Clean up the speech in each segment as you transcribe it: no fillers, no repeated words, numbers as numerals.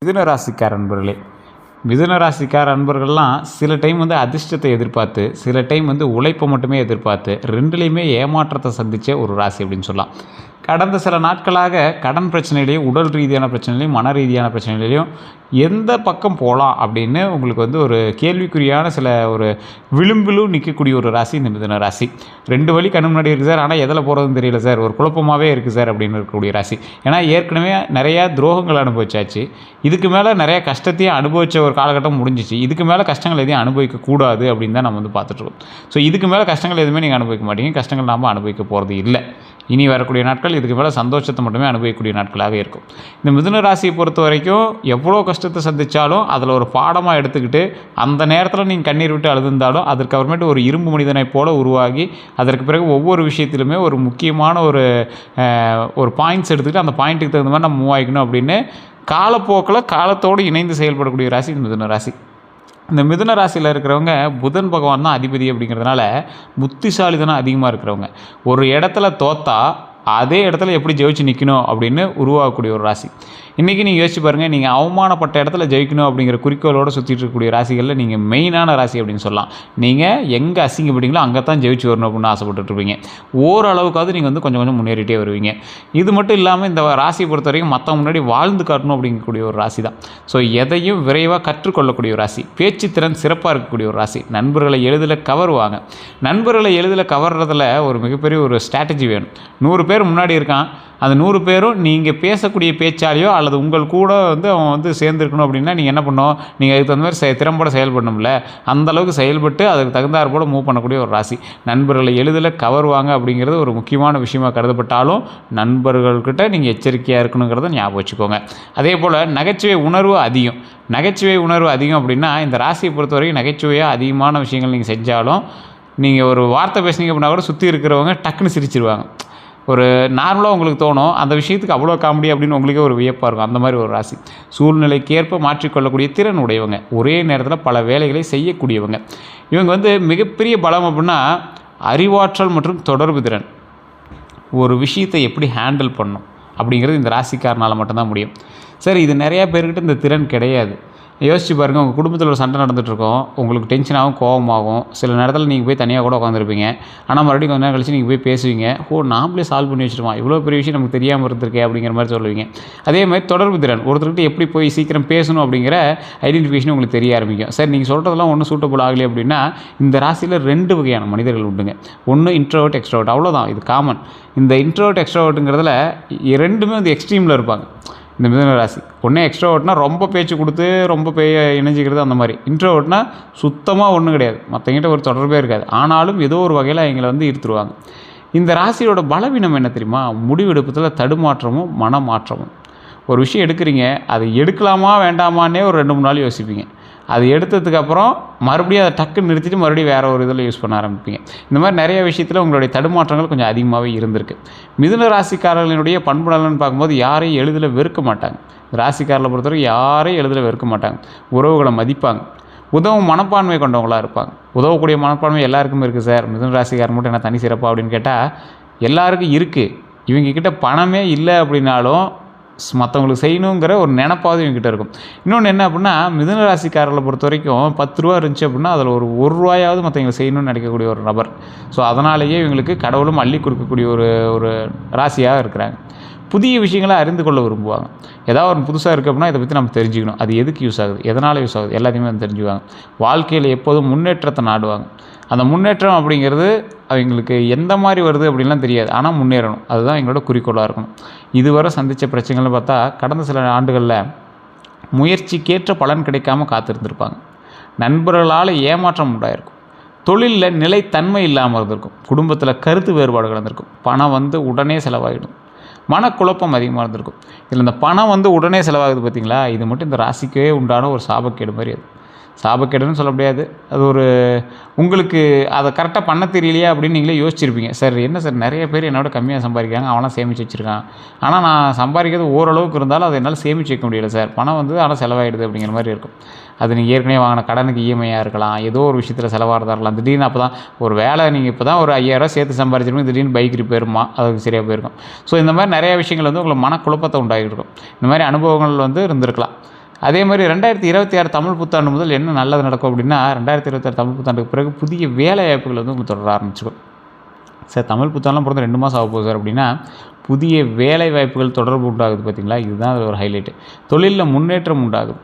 மிதுன ராசிக்கார அன்பர்களே, மிதுன ராசிக்கார அன்பர்கள்லாம் சில டைம் அதிர்ஷ்டத்தை எதிர்பார்த்து, சில டைம் உழைப்பை மட்டுமே எதிர்பார்த்து, ரெண்டுலேயுமே ஏமாற்றத்தை சந்தித்த ஒரு ராசி அப்படின்னு சொல்லலாம். கடந்த சில நாட்களாக கடன் பிரச்சனையிலையும், உடல் ரீதியான பிரச்சனையிலையும், மன ரீதியான பிரச்சனையிலையும் எந்த பக்கம் போகலாம் அப்படின்னு உங்களுக்கு ஒரு கேள்விக்குறியான சில ஒரு விளிம்பிலும் நிற்கக்கூடிய ஒரு ராசி இந்த மிதுன ராசி. 2 வழி கண்ணு முன்னாடி இருக்குது சார், ஆனால் எதில் போகிறதுன்னு தெரியல சார், ஒரு குழப்பமாகவே இருக்குது சார் அப்படின்னு இருக்கக்கூடிய ராசி. ஏன்னா ஏற்கனவே நிறையா துரோகங்கள் அனுபவிச்சாச்சு, இதுக்கு மேலே நிறையா கஷ்டத்தையும் அனுபவித்த ஒரு காலகட்டம் முடிஞ்சிச்சு. இதுக்கு மேலே கஷ்டங்கள் எதையும் அனுபவிக்கக்கூடாது அப்படின்னு தான் நம்ம பார்த்துட்ருக்கோம். ஸோ இதுக்கு மேலே கஷ்டங்கள் எதுவுமே நீங்கள் அனுபவிக்க மாட்டீங்க, கஷ்டங்கள் நாம் அனுபவிக்க போகிறது இல்லை. இனி வரக்கூடிய நாட்கள் இதுக்கு மேலே சந்தோஷத்தை மட்டுமே அனுபவிக்கக்கூடிய நாட்களாக இருக்கும். இந்த மிதுன ராசியை பொறுத்த வரைக்கும் எவ்வளோ கஷ்டத்தை சந்தித்தாலும் அதில் ஒரு பாடமாக எடுத்துக்கிட்டு அந்த நேரத்தில் நீங்கள் கண்ணீர் விட்டு அழுதுந்தாலும் அதற்கு அப்புறமேட்டு ஒரு இரும்பு மனிதனை போல உருவாகி அதற்கு பிறகு ஒவ்வொரு விஷயத்திலுமே ஒரு முக்கியமான ஒரு பாயிண்ட்ஸ் எடுத்துக்கிட்டு அந்த பாயிண்ட்டுக்கு தகுந்த மாதிரி நம்ம மூவ் ஆகிக்கணும் அப்படின்னு காலப்போக்கில் காலத்தோடு இணைந்து செயல்படக்கூடிய ராசி இந்த மிதுன ராசி. இந்த மிதுன ராசியில் இருக்கிறவங்க புதன் பகவான் தான் அதிபதி அப்படிங்கிறதுனால புத்திசாலித்தனம் அதிகமாக இருக்கிறவங்க. ஒரு இடத்துல தோத்தா அதே இடத்துல எப்படி ஜெயிச்சு நிற்கணும் அப்படின்னு உருவாகக்கூடிய ஒரு ராசி. இன்றைக்கி நீங்கள் யோசிச்சு பாருங்கள், நீங்கள் அவமானப்பட்ட இடத்துல ஜெயிக்கணும் அப்படிங்கிற குறிக்கோளோடு சுற்றிட்டு இருக்கக்கூடிய ராசிகளில் நீங்கள் மெயினான ராசி அப்படின்னு சொல்லலாம். நீங்கள் எங்கே அசிங்கப்பட்டீங்களோ அங்கே தான் ஜெயிச்சு வரணும் அப்படின்னு ஆசைப்பட்டுருப்பீங்க. ஓரளவுக்காவது நீங்கள் கொஞ்சம் கொஞ்சம் முன்னேறிட்டே வருவீங்க. இது மட்டும் இல்லாமல் இந்த ராசியை பொறுத்த வரைக்கும் மற்றவங்க முன்னாடி வாழ்ந்து காட்டணும் அப்படிங்கக்கூடிய ஒரு ராசி தான். ஸோ எதையும் விரைவாக கற்றுக்கொள்ளக்கூடிய ஒரு ராசி, பேச்சு திறன் சிறப்பாக இருக்கக்கூடிய ஒரு ராசி. நண்பர்களை எளிதில் கவருவாங்க. நண்பர்களை எளிதில் கவர்றதில் ஒரு மிகப்பெரிய ஒரு ஸ்ட்ராட்டஜி வேணும். 100 பேர் முன்னாடி இருக்கான், அந்த 100 பேரும் நீங்கள் பேசக்கூடிய பேச்சாலையோ அல்லது உங்கள் கூட அவன் சேர்ந்துருக்கணும் அப்படின்னா நீங்கள் என்ன பண்ணணும், நீங்கள் அதுக்கு தகுந்த மாதிரி திறம்பட செயல்படணும்ல, அந்தளவுக்கு செயல்பட்டு அதுக்கு தகுந்தாற் போல் மூவ் பண்ணக்கூடிய ஒரு ராசி. நண்பர்களை எளிதில் கவருவாங்க அப்படிங்கிறது ஒரு முக்கியமான விஷயமாக கருதப்பட்டாலும் நண்பர்கள்கிட்ட நீங்கள் எச்சரிக்கையாக இருக்கணுங்கிறத ஞாபகம் வச்சுக்கோங்க. அதே போல் நகைச்சுவை உணர்வு அதிகம். நகைச்சுவை உணர்வு அதிகம் அப்படின்னா இந்த ராசியை பொறுத்த வரைக்கும் நகைச்சுவையாக அதிகமான விஷயங்கள் நீங்கள் செஞ்சாலும் நீங்கள் ஒரு வார்த்தை பேசுனீங்க அப்படின்னா கூட சுற்றி இருக்கிறவங்க டக்குன்னு சிரிச்சிருவாங்க. ஒரு நார்மலாக உங்களுக்கு தோணும் அந்த விஷயத்துக்கு அவ்வளோ காமெடி அப்படின்னு உங்களுக்கே ஒரு வியப்பாக இருக்கும். அந்த மாதிரி ஒரு ராசி. சூழ்நிலைக்கேற்ப மாற்றிக்கொள்ளக்கூடிய திறன் உடையவங்க, ஒரே நேரத்தில் பல வேலைகளை செய்யக்கூடியவங்க. இவங்க மிகப்பெரிய பலம் அப்படின்னா அறிவாற்றல் மற்றும் தொடர்பு திறன். ஒரு விஷயத்தை எப்படி ஹேண்டில் பண்ணணும் அப்படிங்கிறது இந்த ராசிக்காரனால் மட்டும்தான் முடியும். சரி, இது நிறையா பேர்கிட்ட இந்த திறன் கிடையாது. யோசிச்சு பாருங்கள், உங்கள் குடும்பத்தில் ஒரு சண்டை நடந்துகிட்ருக்கோம், உங்களுக்கு டென்ஷனாகவும் கோபமாகும். சில நேரத்தில் நீங்கள் போய் தனியாக கூட உட்காந்துருப்பீங்க. ஆனால் மறுபடியும் கொஞ்ச நேரம் கழிச்சு நீங்கள் போய் பேசுவீங்க, நாமளே சால்வ் பண்ணி வச்சுருவோம், இவ்வளோ பெரிய விஷயம் நமக்கு தெரியாமல் இருந்திருக்கே அப்படிங்கிற மாதிரி சொல்லுவீங்க. அதே மாதிரி தொடர்பு திறன், ஒருத்தர்கிட்ட எப்படி போய் சீக்கிரம் பேசணும் அப்படிங்கிற ஐடென்டிஃபிகேஷன் உங்களுக்கு தெரிய ஆரம்பிக்கும். சரி, நீங்கள் சொல்கிறதெல்லாம் ஒன்றும் சூட்டபுள் ஆகலை அப்படின்னா இந்த ராசியில் 2 வகையான மனிதர்கள் உண்டுங்க. ஒன்று இன்ட்ரோவர்ட், எக்ஸ்ட்ரோவர்ட், அவ்வளோதான், இது காமன். இந்த இன்ட்ரோவர்ட் எக்ஸ்ட்ரோவர்ட்டுங்கிறதுல 2மே எக்ஸ்ட்ரீமில் இருப்பாங்க. இந்த மிதுன ராசி ஒன்றே எக்ஸ்ட்ரோவர்ட்னா ரொம்ப பேச்சு கொடுத்து ரொம்ப இணைஞ்சிக்கிறது அந்த மாதிரி. இன்ட்ரோவர்ட்னா சுத்தமாக ஒன்றும் கிடையாது, மற்றவங்கிட்ட ஒரு தொடர்பே இருக்காது, ஆனாலும் ஏதோ ஒரு வகையில் அவங்கள ஈர்த்துருவாங்க. இந்த ராசியோட பலவீனம் என்ன தெரியுமா? முடிவெடுப்பதில் தடுமாற்றமும் மனமாற்றமும். ஒரு விஷயம் எடுக்கிறீங்க, அதை எடுக்கலாமா வேண்டாமான்னே ஒரு 2-3 நாள் யோசிப்பீங்க. அது எடுத்ததுக்கப்புறம் மறுபடியும் அதை டக்குன்னு நிறுத்திட்டு மறுபடியும் வேறு ஒரு இதில் யூஸ் பண்ண ஆரம்பிப்பீங்க. இந்த மாதிரி நிறைய விஷயத்தில் உங்களுடைய தடுமாற்றங்கள் கொஞ்சம் அதிகமாகவே இருந்திருக்கு. மிதுன ராசிக்காரர்களுடைய பண்பு நலன்னு பார்க்கும்போது யாரையும் எளிதில் வெறுக்க மாட்டாங்க. ராசிக்காரர்களை பொறுத்தவரைக்கும் யாரையும் எளிதில் வெறுக்க மாட்டாங்க. உறவுகளை மதிப்பாங்க. உதவும் மனப்பான்மை கொண்டவங்களாக இருப்பாங்க. உதவக்கூடிய மனப்பான்மை எல்லாருக்குமே இருக்குது சார், மிதுன ராசிக்காரர் மட்டும் என்ன தனி சிறப்பாக அப்படின்னு கேட்டால் எல்லாருக்கும் இருக்குது. இவங்கக்கிட்ட பணமே இல்லை அப்படின்னாலும் மற்றவங்களுக்கு செய்யணுங்கிற ஒரு நினப்பாவது இவங்ககிட்ட இருக்கும். இன்னொன்று என்ன அப்படின்னா, மிதுன ராசிக்காரர்களை பொறுத்த வரைக்கும் 10 ரூபா இருந்துச்சு அப்படின்னா அதில் ஒரு ரூபாயாவது மற்றவங்களுக்கு செய்யணும்னு நினைக்கக்கூடிய ஒரு நபர். ஸோ அதனாலேயே இவங்களுக்கு கடவுளும் அள்ளி கொடுக்கக்கூடிய ஒரு ராசியாக இருக்கிறாங்க. புதிய விஷயங்களை அறிந்து கொள்ள விரும்புவாங்க. ஏதாவது ஒரு புதுசாக இருக்குது அப்படின்னா இதை பற்றி நம்ம தெரிஞ்சுக்கணும், அது எதுக்கு யூஸ் ஆகுது, எதனால் யூஸ் ஆகுது, எல்லாத்தையுமே தெரிஞ்சுக்குவாங்க. வாழ்க்கையில் எப்போதும் முன்னேற்றத்தை நாடுவாங்க. அந்த முன்னேற்றம் அப்படிங்கிறது அவங்களுக்கு எந்த மாதிரி வருது அப்படின்லாம் தெரியாது, ஆனால் முன்னேறணும், அதுதான் எங்களோட குறிக்கோளாக இருக்கணும். இதுவரை சந்தித்த பிரச்சனைகள்னு பார்த்தா கடந்த சில ஆண்டுகளில் முயற்சிக்கேற்ற பலன் கிடைக்காமல் காத்திருந்திருப்பாங்க. நண்பர்களால் ஏமாற்றம் உண்டாயிருக்கும். தொழிலில் நிலைத்தன்மை இல்லாமல் இருந்திருக்கும். குடும்பத்தில் கருத்து வேறுபாடுகள் இருந்திருக்கும். பணம் உடனே செலவாகிடும். மனக்குழப்பம் அதிகமாக இருந்திருக்கும். இதில் இந்த பணம் உடனே செலவாகுது பார்த்திங்களா, இது மட்டும் இந்த ராசிக்கே உண்டான ஒரு சாபக்கேடு மாதிரி. அது சாபக்கேடுன்னு சொல்ல முடியாது, அது உங்களுக்கு அதை கரெக்டாக பண்ண தெரியலையா அப்படின்னு நீங்களே யோசிச்சிருப்பீங்க. சார் என்ன சார், நிறைய பேர் என்னோட கம்மியாக சம்பாதிக்கிறாங்க, அவனாம் சேமித்து வச்சுருக்கான், ஆனால் நான் சம்பாதிக்கிறது ஓரளவுக்கு இருந்தாலும் அதை என்னால் சேமித்து வைக்க முடியல சார், பணம் ஆனால் செலவாகிடுது அப்படிங்கிற மாதிரி இருக்கும். அது நீங்கள் ஏற்கனவே வாங்கின கடனுக்கு இஎம்ஐயாக இருக்கலாம், ஏதோ ஒரு விஷயத்தில் செலவாகிறதா இருக்கலாம். திடீர்னு அப்போ தான் ஒரு வேலை, நீங்கள் இப்போ தான் ஒரு 5000 சேர்த்து சம்பாதிச்சிருப்பீங்க, திடீர்னு பைக் ரிப்பேருமா, அதுக்கு சரியாக போயிருக்கும். ஸோ இந்த மாதிரி நிறையா விஷயங்கள் உங்களுக்கு மனக்குழப்பத்தை உண்டாகிட்டு இருக்கும். இந்த மாதிரி அனுபவங்கள் இருந்திருக்கலாம். அதே மாதிரி 2026 தமிழ் புத்தாண்டு முதல் என்ன நல்லது நடக்கும் அப்படின்னா, 2026 தமிழ் புத்தாண்டுக்கு பிறகு புதிய வேலை வாய்ப்புகள் வந்து உங்களுக்கு தொடர ஆரம்பிச்சிடும். சார் தமிழ் புத்தாண்டுலாம் பிறந்த 2 மாதம் ஆக போகுது சார் அப்படின்னா, புதிய வேலை வாய்ப்புகள் தொடர்பு உண்டாகுது பார்த்தீங்களா, இதுதான் ஒரு ஹைலைட்டு. தொழிலில் முன்னேற்றம் உண்டாகுது,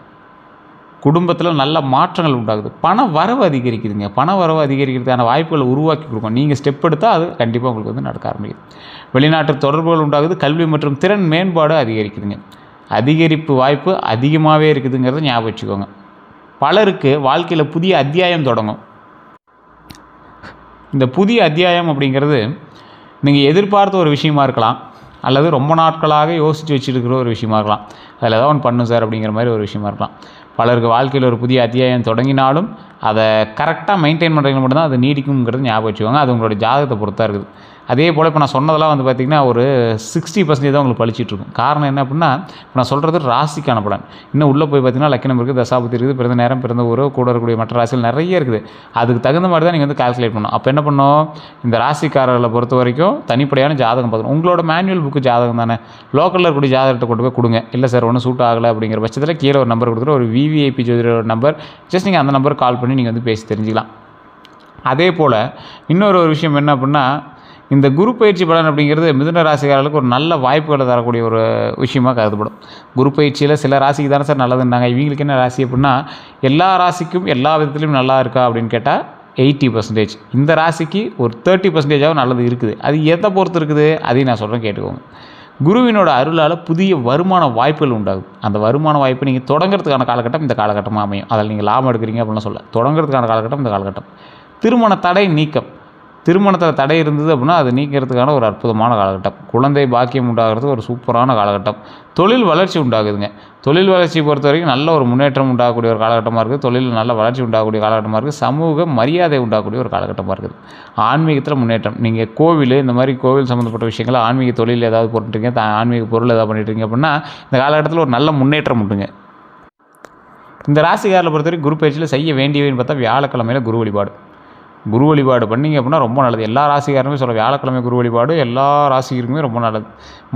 குடும்பத்தில் நல்ல மாற்றங்கள் உண்டாகுது, பண வரவு அதிகரிக்குதுங்க. பண வரவு அதிகரிக்கிறதுக்கான வாய்ப்புகளை உருவாக்கி கொடுக்கும். நீங்கள் ஸ்டெப் எடுத்தால் அது கண்டிப்பாக உங்களுக்கு வந்து நடக்க ஆரம்பிக்குது. வெளிநாட்டு தொடர்புகள் உண்டாகுது, கல்வி மற்றும் திறன் மேம்பாடு அதிகரிக்குதுங்க. அதிகரிப்பு வாய்ப்பு அதிகமாகவே இருக்குதுங்கிறத ஞாபகம் வச்சுக்கோங்க. பலருக்கு வாழ்க்கையில் புதிய அத்தியாயம் தொடங்கும். இந்த புதிய அத்தியாயம் அப்படிங்கிறது நீங்கள் எதிர்பார்த்த ஒரு விஷயமா இருக்கலாம், அல்லது ரொம்ப நாட்களாக யோசித்து வச்சுருக்கிற ஒரு விஷயமா இருக்கலாம். அதில் ஏதாவது ஒன்று பண்ணும் சார் அப்படிங்கிற மாதிரி ஒரு விஷயமா இருக்கலாம். பலருக்கு வாழ்க்கையில் ஒரு புதிய அத்தியாயம் தொடங்கினாலும் அதை கரெக்டாக மெயின்டைன் பண்ணுறது மட்டும்தான் அது நீடிக்குங்கிறது ஞாபகம் வச்சுக்கோங்க. அது உங்களோட ஜாதகத்தை பொறுத்தா இருக்குது. அதே போல் இப்போ நான் சொன்னதெல்லாம் வந்து பார்த்திங்கன்னா ஒரு 60% தான் உங்களுக்கு பழிச்சிட்ருக்கும். காரணம் என்ன அப்படின்னா, இப்போ நான் சொல்கிறது ராசிக்கான பலன். இன்னும் உள்ளே போய் பார்த்திங்கன்னா லக்கணம் இருக்குது, தசாபுத்தி இருக்குது, பிறந்த நேரம், பிறந்த ஊர், கூட இருக்கக்கூடிய மற்ற ராசிகள் நிறைய இருக்குது. அதுக்கு தகுந்த மாதிரி தான் நீங்கள் வந்து கால்குலேட் பண்ணணும். அப்போ என்ன பண்ணணும், இந்த ராசிக்காரர்களை பொறுத்த வரைக்கும் தனிப்படையான ஜாதகம் பார்க்கணும். உங்களோட மேனுவல் புக்கு ஜாதகம் தானே, லோக்கலில் இருக்கக்கூடிய ஜாதகத்தை கொண்டு போய் கொடுங்க. இல்லை சார் ஒன்றும் சூட் ஆகலை அப்படிங்கிற பட்சத்தில் கீழே ஒரு நம்பர் கொடுத்துட்டு, ஒரு விவிஐபி ஜோதிடரோட நம்பர், ஜஸ்ட் நீங்கள் அந்த நம்பருக்கு கால் பண்ணி நீங்கள் வந்து பேசி தெரிஞ்சுக்கலாம். அதே போல் இன்னொரு விஷயம் என்ன அப்படின்னா, இந்த குரு பயிற்சி பலன் அப்படிங்கிறது மிதுன ராசிக்காரர்களுக்கு ஒரு நல்ல வாய்ப்புகளை தரக்கூடிய ஒரு விஷயமாக கருதப்படும். குரு பயிற்சியில் சில ராசிக்கு தானே சார் நல்லதுன்னாங்க, இவங்களுக்கு என்ன ராசி அப்படின்னா, எல்லா ராசிக்கும் எல்லா விதத்துலையும் நல்லா இருக்கா அப்படின்னு கேட்டால் 80%. இந்த ராசிக்கு ஒரு 30% நல்லது இருக்குது. அது எதை பொறுத்து இருக்குது அதையும் நான் சொல்கிறேன், கேட்டுக்கோங்க. குருவினோட அருளால் புதிய வருமான வாய்ப்புகள் உண்டாகுது. அந்த வருமான வாய்ப்பு நீங்கள் தொடங்கிறதுக்கான காலகட்டம் இந்த காலகட்டமாக அமையும். அதில் நீங்கள் லாபம் எடுக்கிறீங்க அப்படின்னு சொல்ல, தொடங்கிறதுக்கான காலகட்டம் இந்த காலகட்டம். திருமண தடை நீக்கம், திருமணத்தில் தடை இருந்தது அப்படின்னா அது நீக்கிறதுக்கான ஒரு அற்புதமான காலகட்டம். குழந்தை பாக்கியம் உண்டாகிறதுக்கு ஒரு சூப்பரான காலகட்டம். தொழில் வளர்ச்சி உண்டாகுதுங்க. தொழில் வளர்ச்சியை பொறுத்த வரைக்கும் நல்ல ஒரு முன்னேற்றம் உண்டாகக்கூடிய ஒரு காலகட்டமாக இருக்குது. தொழிலில் நல்ல வளர்ச்சி உண்டாகக்கூடிய காலகட்டமாக இருக்குது. சமூக மரியாதை உண்டாகக்கூடிய ஒரு காலகட்டமாக இருக்குது. ஆன்மீகத்தில் முன்னேற்றம். நீங்கள் கோவில், இந்த மாதிரி கோவில் சம்மந்தப்பட்ட விஷயங்கள், ஆன்மீக தொழில் ஏதாவது போட்டுருங்க, ஆன்மீக பொருள் ஏதாவது பண்ணிட்டுருங்க அப்படின்னா இந்த காலகட்டத்தில் ஒரு நல்ல முன்னேற்றம் உண்டுங்க. இந்த ராசிக்காரர்களை பொறுத்த வரைக்கும் குரு பயிற்சியில் செய்ய வேண்டியவைன்னு பார்த்தா வியாழக்கிழமையில் குரு வழிபாடு. குரு வழிபாடு பண்ணிங்க அப்படின்னா ரொம்ப நல்லது. எல்லா ராசிக்காரருமே சொல்ல, வியாழக்கிழமை குரு வழிபாடு எல்லா ராசிக்காருக்குமே ரொம்ப நல்லது.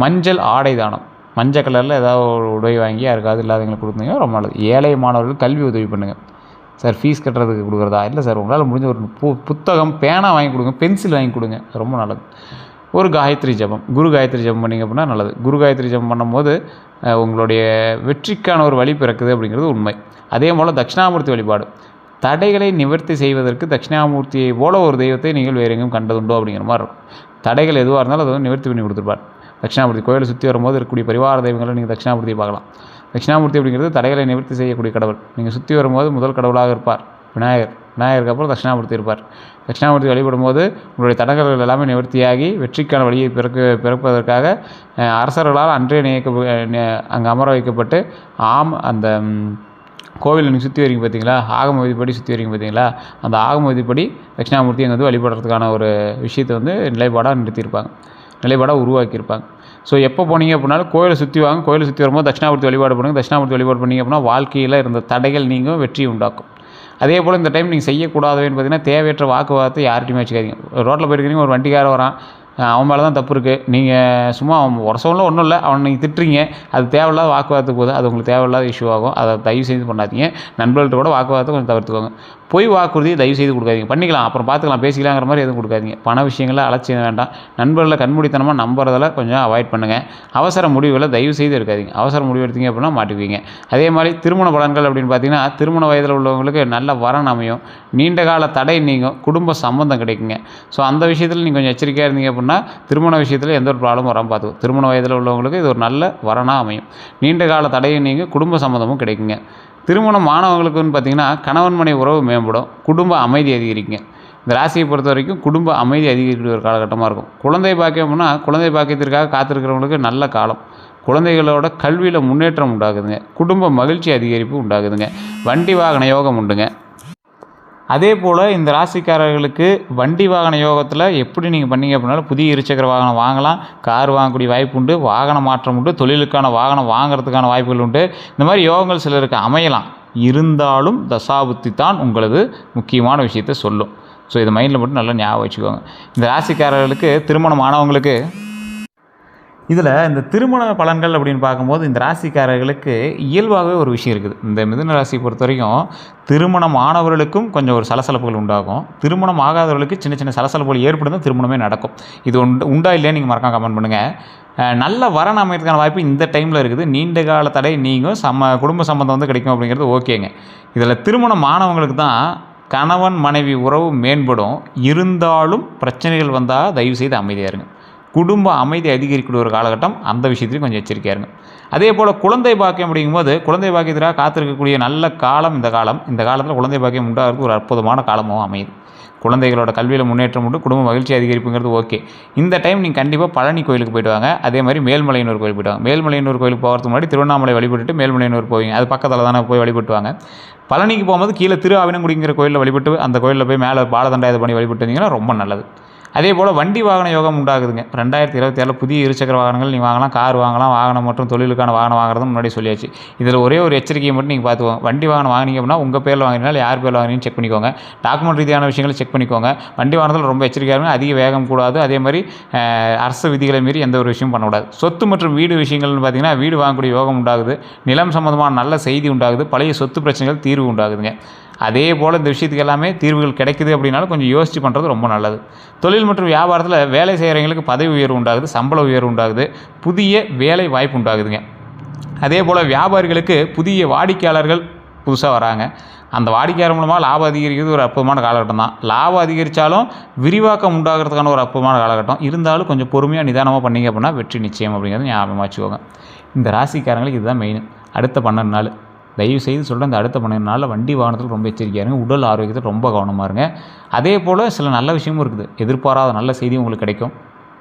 மஞ்சள் ஆடை தானம், மஞ்சள் கலரில் ஏதாவது ஒரு உடை வாங்கி யாருக்காவது இல்லாதவங்களுக்கு கொடுத்தீங்க ரொம்ப நல்லது. ஏழை மாணவர்கள் கல்வி உதவி பண்ணுங்கள். சார் ஃபீஸ் கட்டுறதுக்கு கொடுக்குறதா, இல்லை சார் உங்களால் முடிஞ்ச ஒரு புத்தகம், பேனா வாங்கி கொடுங்க, பென்சில் வாங்கி கொடுங்க, ரொம்ப நல்லது. ஒரு காயத்ரி ஜபம், குரு காயத்ரி ஜபம் பண்ணிங்க அப்படின்னா நல்லது. குரு காயத்ரி ஜபம் பண்ணும்போது உங்களுடைய வெற்றிக்கான ஒரு வழி பிறக்குது அப்படிங்கிறது உண்மை. அதே போல் தட்சிணாமூர்த்தி வழிபாடு, தடைகளை நிவர்த்தி செய்வதற்கு தட்சிணாமூர்த்தியை போல ஒரு தெய்வத்தை நீங்கள் வேறு எங்கேயும் கண்டதுண்டோ அப்படிங்கிற மாதிரி இருக்கும். தடைகள் எதுவாக இருந்தாலும் அதை வந்து நிவர்த்தி பண்ணி கொடுத்துருப்பார். தட்சிணாமூர்த்தி கோயிலை சுற்றி வரும்போது இருக்கக்கூடிய பரிவார தெய்வங்களை நீங்கள் தட்சிணாமூர்த்தியை பார்க்கலாம். தட்சிணாமூர்த்தி அப்படிங்கிறது தடைகளை நிவர்த்தி செய்யக்கூடிய கடவுள். நீங்கள் சுற்றி வரும்போது முதல் கடவுளாக இருப்பார் விநாயகர். விநாயகருக்கு அப்புறம் தட்சிணாமூர்த்தி இருப்பார். தட்சிணாமூர்த்தி வழிபடும் போது உங்களுடைய தடங்கள் எல்லாமே நிவர்த்தியாகி வெற்றிக்கான வழியை பிறப்பதற்காக அரசர்களால் அன்றே அங்கே அமர வைக்கப்பட்டு அந்த கோவிலில் நீங்கள் சுற்றி வரீங்க பார்த்தீங்களா, ஆகம விதிப்படி சுற்றி வரீங்க பார்த்தீங்களா, அந்த ஆகம விதிப்படி தட்சிணாமூர்த்தி அங்கே வந்து வழிபடுறதுக்கான ஒரு விஷயத்தை வந்து நிலைப்பாடாக நிறுத்தியிருப்பாங்க, நிலைப்பாடாக உருவாக்கியிருப்பாங்க. ஸோ எப்போ போனீங்க அப்படின்னாலும் கோயிலை சுற்றி வாங்க, கோயிலை சுற்றி வரும்போது தட்சிணாமூர்த்தி வழிபாடு பண்ணுங்கள். தட்சிணாமூர்த்தி வழிபாடு பண்ணிங்க அப்படின்னா வாழ்க்கையில் இருந்த தடைகள் நீங்கள் வெற்றி உண்டாக்கும். அதே போல் இந்த டைம் நீங்கள் செய்யக்கூடாதுன்னு பார்த்தீங்கன்னா, தேவையற்ற வாக்குவாதத்தை யார்கிட்டையுமே வச்சுக்காதீங்க. ரோட்டில் போயிருக்கிறீங்க, ஒரு வண்டிக்கார வரான், அவன் மேலே தான் தப்பு இருக்குது, நீங்கள் சும்மா அவன் உரசவனில் ஒன்றும் இல்லை, அவனை நீங்கள் திட்டுறீங்க, அது தேவையில்லாத வாக்குவாதத்துக்கு போகுது, அது உங்களுக்கு தேவையில்லாத இஷ்யூ ஆகும். அதை தயவு செய்து பண்ணாதீங்க. நண்பர்கள்ட்ட கூட வாக்குவாதத்தை கொஞ்சம் தவிர்த்துக்கோங்க. பொய் வாக்குறுதியை தயவு செய்து கொடுக்காதீங்க. பண்ணிக்கலாம், அப்புறம் பார்த்துக்கலாம், பேசிக்கலாங்கிற மாதிரி எதுவும் கொடுக்காதீங்க. பண விஷயங்களில் அலட்சியம் வேண்டாம். நண்பர்களை கண்மூடித்தனமாக நம்புறதில் கொஞ்சம் அவாய்ட் பண்ணுங்கள். அவசர முடிவுகளை தயவு செய்து எடுக்காதீங்க. அவசர முடிவு எடுத்தீங்க அப்படின்னா மாட்டுவீங்க. அதே மாதிரி திருமண பலன்கள் அப்படின்னு பார்த்தீங்கன்னா, திருமண வயதில் உள்ளவங்களுக்கு நல்ல வரன் அமையும், நீண்ட கால தடை நீங்கும், குடும்ப சம்பந்தம் கிடைக்குங்க. ஸோ அந்த விஷயத்தில் நீங்கள் கொஞ்சம் எச்சரிக்கையாக இருந்தீங்க அப்படின்னா திருமண விஷயத்தில் எந்த ஒரு ப்ராப்ளமும் வராமல் பார்த்துக்கும். திருமண வயதில் உள்ளவங்களுக்கு இது ஒரு நல்ல வரனாக அமையும். நீண்ட கால தடையும் நீங்கள் குடும்ப சம்மந்தமும் கிடைக்குங்க. திருமணம் மாணவர்களுக்குன்னு பார்த்தீங்கன்னா கணவன் மனை உறவு மேம்படும், குடும்ப அமைதி அதிகரிக்குங்க. இந்த ராசியை பொறுத்த வரைக்கும் குடும்ப அமைதி அதிகரிக்கிற ஒரு காலகட்டமாக இருக்கும். குழந்தை பாக்கியம்னா குழந்தை பாக்கியத்திற்காக காத்திருக்கிறவங்களுக்கு நல்ல காலம். குழந்தைகளோட கல்வியில் முன்னேற்றம் உண்டாகுதுங்க. குடும்ப மகிழ்ச்சி அதிகரிப்பு உண்டாகுதுங்க. வண்டி வாகன யோகம் உண்டுங்க. அதே போல் இந்த ராசிக்காரர்களுக்கு வண்டி வாகன யோகத்தில் எப்படி நீங்கள் பண்ணீங்க அப்படின்னாலும் புதிய இருசக்கர வாகனம் வாங்கலாம், கார் வாங்கக்கூடிய வாய்ப்பு உண்டு, வாகன மாற்றம் உண்டு, தொழிலுக்கான வாகனம் வாங்கிறதுக்கான வாய்ப்புகள் உண்டு. இந்த மாதிரி யோகங்கள் சிலருக்கு அமையலாம். இருந்தாலும் தசாபுத்தி தான் உங்களது முக்கியமான விஷயத்தை சொல்லும். ஸோ இதை மைண்டில் மட்டும் நல்லா ஞாபகம் வச்சுக்கோங்க. இந்த ராசிக்காரர்களுக்கு திருமணம் ஆனவங்களுக்கு இதில் இந்த திருமண பலன்கள் அப்படின்னு பார்க்கும்போது இந்த ராசிக்காரர்களுக்கு இயல்பாகவே ஒரு விஷயம் இருக்குது. இந்த மிதுன ராசியை பொறுத்த வரைக்கும் திருமணம் ஆனவர்களுக்கும் கொஞ்சம் ஒரு சலசலப்புகள் உண்டாகும். திருமணம் ஆகாதவர்களுக்கு சின்ன சின்ன சலசலப்புகள் ஏற்படும் தான் திருமணமே நடக்கும். இது உண்டா இல்லையா நீங்கள் மறக்காம கமெண்ட் பண்ணுங்கள். நல்ல வரன் அமையறதுக்கான வாய்ப்பு இந்த டைமில் இருக்குது. நீண்ட கால தடை நீங்கும், குடும்ப சம்பந்தம் வந்து கிடைக்கும் அப்படிங்கிறது ஓகேங்க. இதில் திருமணம் ஆனவங்களுக்கு தான் கணவன் மனைவி உறவு மேம்படும். இருந்தாலும் பிரச்சனைகள் வந்தால் தயவுசெய்து அமைதியாக இருங்க. குடும்ப அமைதி அதிகரிக்கக்கூடிய ஒரு காலகட்டம். அந்த விஷயத்துலையும் கொஞ்சம் எச்சரிக்கையாக இருங்க. அதே போல் குழந்தை பாக்கியம் அப்படிங்கும்போது குழந்தை பாக்கியத்திற்காக காத்திருக்கக்கூடிய நல்ல காலம் இந்த காலம். இந்த காலத்தில் குழந்தை பாக்கியம் உண்டாகிறது ஒரு அற்புதமான காலமாகவும் அமையுது. குழந்தைகளோட கல்வியில் முன்னேற்றம் உண்டு, குடும்ப மகிழ்ச்சி அதிகரிப்புங்கிறது ஓகே. இந்த டைம் நீங்கள் கண்டிப்பாக பழனி கோயிலுக்கு போய்ட்டு வாங்க. அதே மாதிரி மேல்மலையனூர் கோயில் போய்ட்டு வாங்க. மேல்மலையனூர் கோயிலுக்கு போகிறதுக்கு முன்னாடி திருவண்ணாமலை வழிபட்டுட்டு மேல்மலையனூர் போவீங்க. அது பக்கத்தில் தானே போய் வழிபட்டு வாங்க. பழனிக்கு போகும்போது கீழே திரு ஆவினங்குடிங்கிற கோயிலில் வழிபட்டு அந்த கோயிலில் போய் மேலே பாலதண்டாயுதம் பண்ணி வழிபட்டு வந்தீங்கன்னா ரொம்ப நல்லது. அதே போல் வண்டி வாகன யோகம் உண்டாகுதுங்க. 2027 புதிய இருசக்கர வாகனங்கள் நீங்கள் வாங்கலாம், கார் வாங்கலாம். வாகனம் மற்றும் தொழிலுக்கான வாகனம் வாங்குறதும் முன்னாடி சொல்லியாச்சு. இதில் ஒரே ஒரு எச்சரிக்கையை மட்டும் நீங்கள் பார்த்துக்கோங்க. வண்டி வாகனம் வாங்கினீங்க அப்படின்னா உங்கள் பேரில் வாங்கினாலும் யார் பேரில் வாங்கினீங்கன்னு செக் பண்ணிக்கோங்க. டாக்குமெண்ட் ரீதியான விஷயங்களை செக் பண்ணிக்கோங்க. வண்டி வாகனத்தில் ரொம்ப எச்சரிக்கையாக இருங்க. அதிக வேகம் கூடாது. அதே மாதிரி அரசு விதிகளை மீறி எந்த ஒரு விஷயமும் பண்ணக்கூடாது. சொத்து மற்றும் வீடு விஷயங்கள்னு பார்த்தீங்கன்னா வீடு வாங்கக்கூடிய யோகம் உண்டாகுது. நிலம் சம்மந்தமான நல்ல செய்தி உண்டாகுது. பழைய சொத்து பிரச்சனைகள் தீர்வு உண்டாகுதுங்க. அதே போல் இந்த விஷயத்துக்கு எல்லாமே தீர்வுகள் கிடைக்குது அப்படின்னாலும் கொஞ்சம் யோசித்து பண்ணுறது ரொம்ப நல்லது. தொழில் மற்றும் வியாபாரத்தில் வேலை செய்கிறவங்களுக்கு பதவி உயர்வு உண்டாகுது, சம்பள உயர்வு உண்டாகுது, புதிய வேலை வாய்ப்பு உண்டாகுதுங்க. அதே போல் வியாபாரிகளுக்கு புதிய வாடிக்கையாளர்கள் புதுசாக வராங்க. அந்த வாடிக்கையாளர் மூலமாக லாபம் அதிகரிக்கிறது ஒரு அற்புதமான காலகட்டம் தான். லாபம் அதிகரித்தாலும் விரிவாக்கம் உண்டாகிறதுக்கான ஒரு அற்புதமான காலகட்டம். இருந்தாலும் கொஞ்சம் பொறுமையாக நிதானமாக பண்ணிங்க அப்படின்னா வெற்றி நிச்சயம் அப்படிங்கிறது ஞாபகமாக வச்சுக்கோங்க. இந்த ராசிக்காரங்களுக்கு இதுதான் மெயின். அடுத்த 12 நாள் தயவுசெய்து சொல்கிறேன், இந்த அடுத்த 12 நாளில் வண்டி வாகனத்தில் ரொம்ப எச்சரிக்கையாக இருங்க. உடல் ஆரோக்கியத்தில் ரொம்ப கவனமாக இருங்க. அதே போல் சில நல்ல விஷயமும் இருக்குது. எதிர்பாராத நல்ல செய்தி உங்களுக்கு கிடைக்கும்.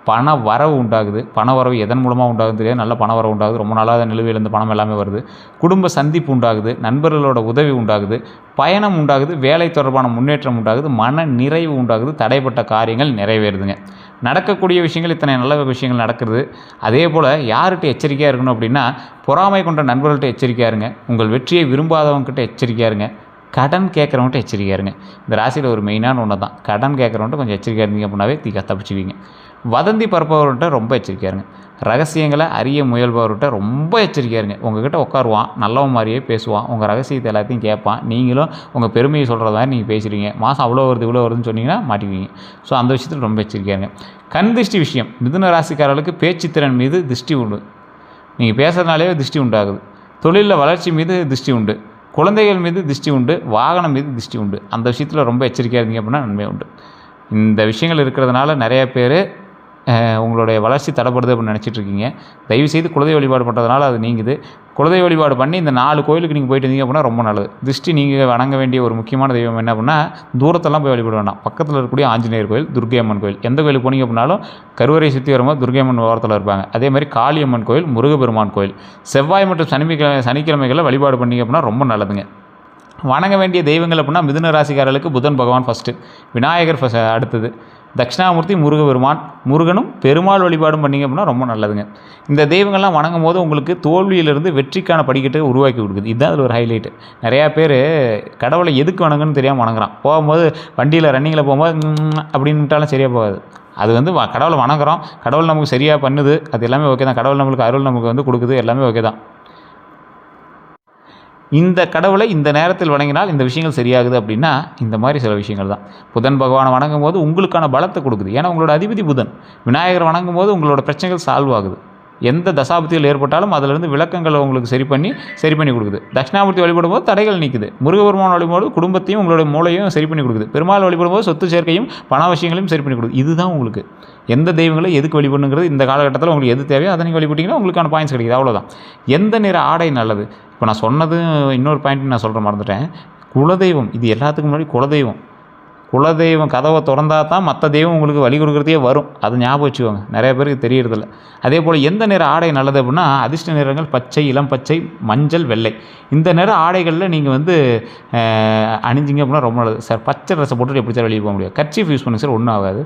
பண வரவு உண்டாகுது. பண வரவு எதன் மூலமாக உண்டாகுது தெரியாது. நல்ல பண வரவு உண்டாகுது. ரொம்ப நாளாக நிலுவையில் இருந்த பணம் எல்லாமே வருது. குடும்ப சந்திப்பு உண்டாகுது. நண்பர்களோட உதவி உண்டாகுது. பயணம் உண்டாகுது. வேலை தொடர்பான முன்னேற்றம் உண்டாகுது. மன நிறைவு உண்டாகுது. தடைப்பட்ட காரியங்கள் நிறைவேறுதுங்க. நடக்கக்கூடிய விஷயங்கள் இத்தனை நல்ல விஷயங்கள் நடக்குது. அதே போல் யார்கிட்ட எச்சரிக்கையாக இருக்கணும் அப்படின்னா பொறாமை கொண்ட நண்பர்கள்ட்ட எச்சரிக்கையாக இருங்க. உங்கள் வெற்றியை விரும்பாதவங்ககிட்ட எச்சரிக்கையாக இருங்க. கடன் கேட்குறவன்ட்ட எச்சரிக்கையாக இருங்க. இந்த ராசியில் ஒரு மெயினான ஒன்று தான். கடன் கேட்குறவன்ட்ட கொஞ்சம் எச்சரிக்கையாக இருந்தீங்க அப்படின்னாவே தப்பிச்சுவீங்க. வதந்தி பரப்பவர்கிட்ட ரொம்ப எச்சரிக்கையாக இருங்க. ரகசியங்களை அறிய முயல்பவர்கிட்ட ரொம்ப எச்சரிக்கையாக இருங்க. உங்கள்கிட்ட உட்காருவான், நல்லவன் மாதிரியே பேசுவான், உங்கள் ரகசியத்தை எல்லாத்தையும் கேட்பான். நீங்களும் உங்கள் பெருமையை சொல்கிற மாதிரி நீங்கள் பேசுகிறீங்க. மாதம் அவ்வளோ வருது இவ்வளோ வருதுன்னு சொன்னீங்கன்னா மாட்டிக்குவீங்க. ஸோ அந்த விஷயத்தில் ரொம்ப எச்சரிக்கையாக இருங்க. கண் திருஷ்டி விஷயம். மிதுன ராசிக்காரர்களுக்கு பேச்சுத்திறன் மீது திருஷ்டி உண்டு. நீங்கள் பேசுகிறதுனாலே திருஷ்டி உண்டாகுது. தொழிலில் வளர்ச்சி மீது திருஷ்டி உண்டு. குழந்தைகள் மீது திருஷ்டி உண்டு. வாகனம் மீது திருஷ்டி உண்டு. அந்த விஷயத்தில் ரொம்ப எச்சரிக்கையாக இருந்தீங்க அப்படின்னா நன்மை உண்டு. இந்த விஷயங்கள் இருக்கிறதுனால நிறைய பேர் உங்களுடைய வளர்ச்சி தடைப்படுது அப்படின்னு நினச்சிட்ருக்கீங்க. தயவுசெய்து குலதெய்வ வழிபாடு பண்ணுறதுனால அது நீங்குது. குலதெய்வ வழிபாடு பண்ணி இந்த 4 கோயிலுக்கு நீங்கள் போயிட்டு இருந்தீங்க அப்படின்னா ரொம்ப நல்லது. திருஷ்டி நீங்கள் வணங்க வேண்டிய ஒரு முக்கியமான தெய்வம் என்ன அப்படின்னா தூரத்தெல்லாம் போய் வழிபட வேண்டாம். பக்கத்தில் இருக்கக்கூடிய ஆஞ்சநேயர் கோயில், துர்க்கை அம்மன் கோயில். எந்த கோயிலுக்கு போனீங்க அப்படின்னாலும் கருவறை சுற்றி வரும்போது துர்க்கை அம்மன் ஓரத்தில் இருப்பாங்க. அதே மாதிரி காளியம்மன் கோயில், முருகப்பெருமான் கோயில். செவ்வாய் மற்றும் சனிக்கிழமைகளில் வழிபாடு பண்ணிங்க அப்படின்னா ரொம்ப நல்லதுங்க. வணங்க வேண்டிய தெய்வங்கள் அப்படின்னா மிதுன ராசிக்காரர்களுக்கு புதன் பகவான் ஃபஸ்ட்டு, விநாயகர் அடுத்தது, தட்சிணாமூர்த்தி முருகப்பெருமான். முருகனும் பெருமாள் வழிபாடும் பண்ணிங்க அப்படின்னா ரொம்ப நல்லதுங்க. இந்த தெய்வங்கள்லாம் வணங்கும் போது உங்களுக்கு தோல்வியிலிருந்து வெற்றிக்கான படிக்கட்டை உருவாக்கி கொடுக்குது. இதுதான் அதில் ஒரு ஹைலைட்டு. நிறையா பேர் கடவுளை எதுக்கு வணங்குன்னு தெரியாமல் வணங்குறான். போகும்போது வண்டியில் ரன்னிங்கில் போகும்போது அப்படின்ட்டாலும் சரியாக போகாது. அது வந்து கடவுளை வணங்குறோம், கடவுள் நமக்கு சரியாக பண்ணுது, அது எல்லாமே ஓகே தான். கடவுள் நம்மளுக்கு அருள் நமக்கு வந்து கொடுக்குது, எல்லாமே ஓகே தான். இந்த கடவுளை இந்த நேரத்தில் வணங்கினால் இந்த விஷயங்கள் சரியாகுது அப்படின்னா இந்த மாதிரி சில விஷயங்கள் தான். புதன் பகவானை வணங்கும் போது உங்களுக்கான பலத்தை கொடுக்குது. ஏன்னா உங்களோட அதிபதி புதன். விநாயகர் வணங்கும் போது உங்களோட பிரச்சனைகள் சால்வ் ஆகுது. எந்த தசாபத்தியில் ஏற்பட்டாலும் அதிலிருந்து விளக்கங்களை உங்களுக்கு சரி பண்ணி கொடுக்குது. தட்சிணாமூர்த்தி வழிபடும் போது தடைகள் நீக்குது. முருகபெருமான் வழிபடும்போது குடும்பத்தையும் உங்களுடைய மூளையும் சரி பண்ணி கொடுக்குது. பெருமாள் வழிபடும் போது சொத்து சேர்க்கையும் பண விஷயங்களையும் சரி பண்ணி கொடுக்குது. இதுதான் உங்களுக்கு எந்த தெய்வங்களை எதுக்கு வழிபடணுங்கிறது இந்த காலகட்டத்தில் உங்களுக்கு எது தேவையோ அதை நீங்கள் வழிபட்டிங்கன்னா உங்களுக்கான பாயிண்ட்ஸ் கிடைக்குது. அவ்வளோதான். எந்த நிற ஆடை நல்லது. இப்போ நான் சொன்னது இன்னொரு பாயிண்ட் நான் சொல்கிற மறந்துட்டேன். குலதெய்வம், இது எல்லாத்துக்கும் முன்னாடி குலதெய்வம் கதவை திறந்தா தான் மற்ற தெய்வம் உங்களுக்கு வழி கொடுக்குறதே வரும். அது ஞாபகம் வச்சுக்கோங்க. நிறைய பேருக்கு தெரியறதில்ல. அதே போல் எந்த நிற ஆடை நல்லது அப்படின்னா அதிர்ஷ்ட நிறங்கள் பச்சை, இளம் பச்சை, மஞ்சள், வெள்ளை. இந்த நிற ஆடைகளில் நீங்கள் வந்து அணிஞ்சிங்க அப்படின்னா ரொம்ப நல்லது. சார் பச்சை ட்ரெஸ்ஸை போட்டுட்டு எப்படி சார் வெளியே போக முடியும்? கர்ச்சீஃப் யூஸ் பண்ணுங்க சார், ஒன்றும் ஆகாது.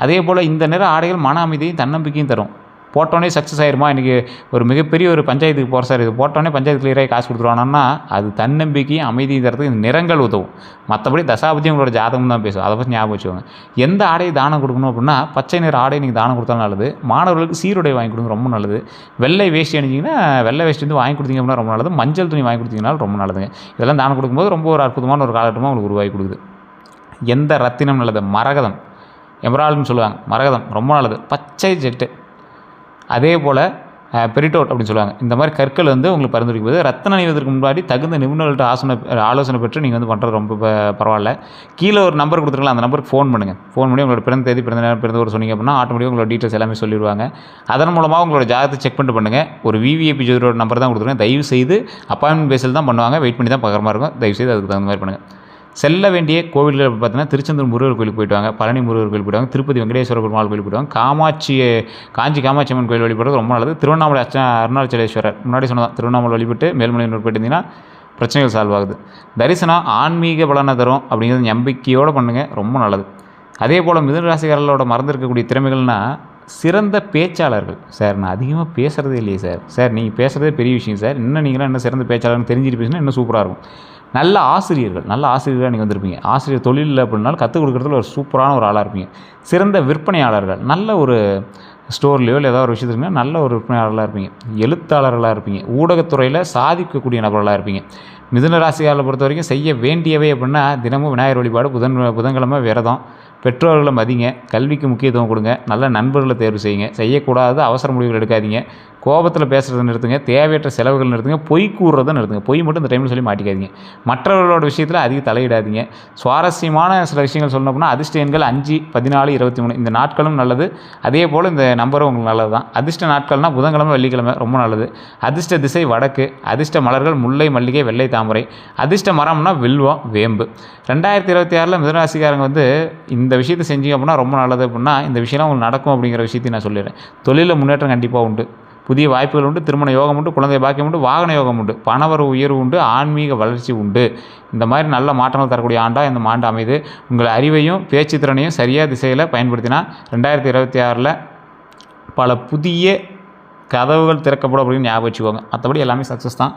அதே போல் இந்த நிற ஆடைகள் மன அமைதியும் தன்னம்பிக்கையும் தரும். போட்டோன்னே சக்ஸஸ் ஆயிருமா, இன்றைக்கி ஒரு மிகப்பெரிய ஒரு பஞ்சாயத்துக்கு போகிற சார், இது போட்டோன்னே பஞ்சாயத்து கிளியராகி காசு கொடுத்துருவானா, அது தன்னம்பிக்கையும் அமைதியும் தரத்துக்கு இந்த நிறங்கள் உதவும். மற்றபடி தசாபதி உங்களோட ஜாதகம் தான் பேசும். அதை பற்றி ஞாபகம் வச்சுக்கோங்க. எந்த ஆடையை தானம் கொடுக்கணும் அப்படின்னா, பச்சை நிற ஆடை நீங்கள் தானம் கொடுத்தாலும் நல்லது. மாணவர்களுக்கு சீருடை வாங்கி கொடுங்க, ரொம்ப நல்லது. வெள்ளை வேஷ்டி அணிஞ்சிங்கன்னா வெள்ளை வேஷ்டி வந்து வாங்கி கொடுத்தீங்க அப்படின்னா ரொம்ப நல்லது. மஞ்சள் துணி வாங்கி கொடுத்தீங்கனாலும் ரொம்ப நல்லதுங்க. இதெல்லாம் தானம் கொடுக்கும்போது ரொம்ப ஒரு அற்புதமான ஒரு காலகட்டமாக உங்களுக்கு உருவாகி கொடுக்குது. எந்த ரத்தினம் நல்லது? மரகதம், எமரால்டுன்னு சொல்லுவாங்க. மரகதம் ரொம்ப நல்லது. பச்சை ஜெட்டு, அதே போல் பெரிட்டோட் அப்படின்னு சொல்லுவாங்க. இந்த மாதிரி கற்கள் வந்து உங்களுக்கு பரிந்துரைக்கும்போது ரத்தன அணிவதற்கு முன்னாடி தகுந்த நிபுணர்கள்ட்ட ஆலோசனை பெற்று நீங்கள் வந்து பண்ணுறது ரொம்ப பரவாயில்ல. கீழே ஒரு நம்பர் கொடுத்துருக்கலாம், அந்த நம்பருக்கு ஃபோன் பண்ணுங்கள். ஃபோன் பண்ணி உங்களோட பிறந்த தேதி, பிறந்த நேரம், பிறந்த ஊர் சொன்னீங்க அப்படின்னா ஆட்டோமேட்டிக்காக உங்களோட டீட்டெயில்ஸ் எல்லாமே சொல்லிடுவாங்க. அதன் மூலமாக உங்களோட ஜாதகத்தை செக் பண்ணிட்டு பண்ணுங்கள். ஒரு விவிஐபி ஜோதிடரோட நம்பர் தான் கொடுத்துருங்க. தயவு செய்து அப்பாயின்மெண்ட் பேஸில் தான் பண்ணுவாங்க. வெயிட் பண்ணி தான் பார்க்குற மாதிரி இருக்கும். தயவு செய்து அதுக்கு தகுந்த மாதிரி பண்ணுங்கள். செல்ல வேண்டிய கோவில்கள் பார்த்தீங்கன்னா, திருச்செந்தூர் முருகர் கோயிலுக்கு போயிட்டு வாங்க, பழனி முருகர் கோயில் போயிட்டு வாங்க, திருப்பதி வெங்கடேஸ்வர பெருமாள் கோயிலுக்கு போயிட்டு வாங்க, காஞ்சி காமாட்சி அம்மன் கோயில் வழிபடுறது ரொம்ப நல்லது. திருவண்ணாமலை அருணாச்சலேஸ்வரர் முன்னாடி சொன்னதான், திருவண்ணாமலை வழிபட்டு மேல்மலையூர் போயிட்டு பிரச்சனைகள் சால்வ் ஆகுது. தரிசனம் ஆன்மீக பலனை தரும் அப்படிங்கிறது நம்பிக்கையோடு பண்ணுங்கள், ரொம்ப நல்லது. அதே போல் மிதுன ராசிக்காரர்களோட மறந்துருக்கக்கூடிய திறமைகள்னால், சிறந்த பேச்சாளர்கள். சார் நான் அதிகமாக பேசுகிறதே இல்லையே சார் நீங்கள் பேசுகிறதே பெரிய விஷயம் சார், இன்னும் நீங்களாம் இன்னும் சிறந்த பேச்சாளர்னு தெரிஞ்சுட்டு பேசினா இன்னும் சூப்பராக இருக்கும். நல்ல ஆசிரியர்களாக நீங்கள் வந்திருப்பீங்க. ஆசிரியர் தொழில் அப்படின்னாலும் கற்றுக் கொடுக்குறதுல ஒரு சூப்பரான ஒரு ஆளாக இருப்பீங்க. சிறந்த விற்பனையாளர்கள், நல்ல ஒரு ஸ்டோர்லேயோ இல்லை ஏதாவது ஒரு விஷயத்துக்குன்னா நல்ல ஒரு விற்பனையாளர்களாக இருப்பீங்க. எழுத்தாளர்களாக இருப்பீங்க. ஊடகத்துறையில் சாதிக்கக்கூடிய நபர்களாக இருப்பீங்க. மிதுன ராசியாளரை பொறுத்த வரைக்கும் செய்ய வேண்டியவை அப்படின்னா, தினமும் விநாயகர் வழிபாடு, புதன்கிழமை விரதம், பெற்றோர்களை மதிங்க, கல்விக்கு முக்கியத்துவம் கொடுங்க, நல்ல நண்பர்களை தேர்வு செய்யுங்க, செய்யக்கூடாது அவசர முடிவுகள் எடுக்காதீங்க, கோபத்தில் பேசுகிறத நிறுத்துங்க, தேவையற்ற செலவுகள் நிறுத்துங்க, பொய் கூறுறதை நிறுத்துங்க. பொய் மட்டும் இந்த டைமில் சொல்லி மாட்டிக்காதீங்க. மற்றவர்களோட விஷயத்தில் அதிக தலையிடாதீங்க. சுவாரஸ்யமான சில விஷயங்கள் சொல்லணும் அப்படின்னா, அதிர்ஷ்ட எண்கள் 5, 14, 23 இந்த நாட்களும் நல்லது. அதே போல் இந்த நம்பரும் உங்களுக்கு நல்லது தான். அதிர்ஷ்ட நாட்கள்னால் புதன்கிழமை, வெள்ளிக்கிழமை ரொம்ப நல்லது. அதிர்ஷ்ட திசை வடக்கு. அதிர்ஷ்ட மலர்கள் முல்லை, மல்லிகை, வெள்ளை தாமரை. அதிர்ஷ்ட மரம்னா வில்வம், வேம்பு. 2026 மிதுனராசிக்காரங்க வந்து இந்த விஷயத்தை செஞ்சீங்க அப்படின்னா ரொம்ப நல்லது. அப்படின்னா இந்த விஷயம்லாம் உங்களுக்கு நடக்கும் அப்படிங்கிற விஷயத்தையும் நான் சொல்லிடுறேன். தொழிலில் முன்னேற்றம் கண்டிப்பாக உண்டு. புதிய வாய்ப்புகள் உண்டு. திருமண யோகம் உண்டு. குழந்தை பாக்கியம் உண்டு. வாகன யோகம் உண்டு. பணவரவு உயர்வு உண்டு. ஆன்மீக வளர்ச்சி உண்டு. இந்த மாதிரி நல்ல மாற்றங்கள் தரக்கூடிய ஆண்டாக இந்த ஆண்டு அமைது. உங்கள் அறிவையும் பேச்சு திறனையும் சரியாக திசையில் பயன்படுத்தினா 2026 பல புதிய கதவுகள் திறக்கப்படும் அப்படின்னு ஞாபகம் வச்சுக்கோங்க. மற்றபடி எல்லாமே சக்ஸஸ் தான்.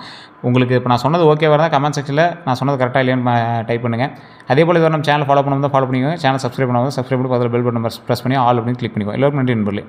உங்களுக்கு இப்போ நான் சொன்னது ஓகேவாக இருந்தால் கமெண்ட் செக்ஷனில் நான் சொன்னது கரெக்டாக இல்லையான்னு டைப் பண்ணுங்கள். அதே போல் இது நம்ம சேனல் ஃபாலோ பண்ணும்போது ஃபாலோ பண்ணிக்கோங்க. சேனல் சப்ஸ்கிரைப் பண்ணும்போது சப்ஸ்கிரைப் பண்ணி அதில் பெல் பட்டன் ப்ரெஸ் பண்ணி ஆல் அப்படின்னு கிளிக் பண்ணிக்கோங்க. எல்லோருக்கும் நன்றி நண்பர்களே.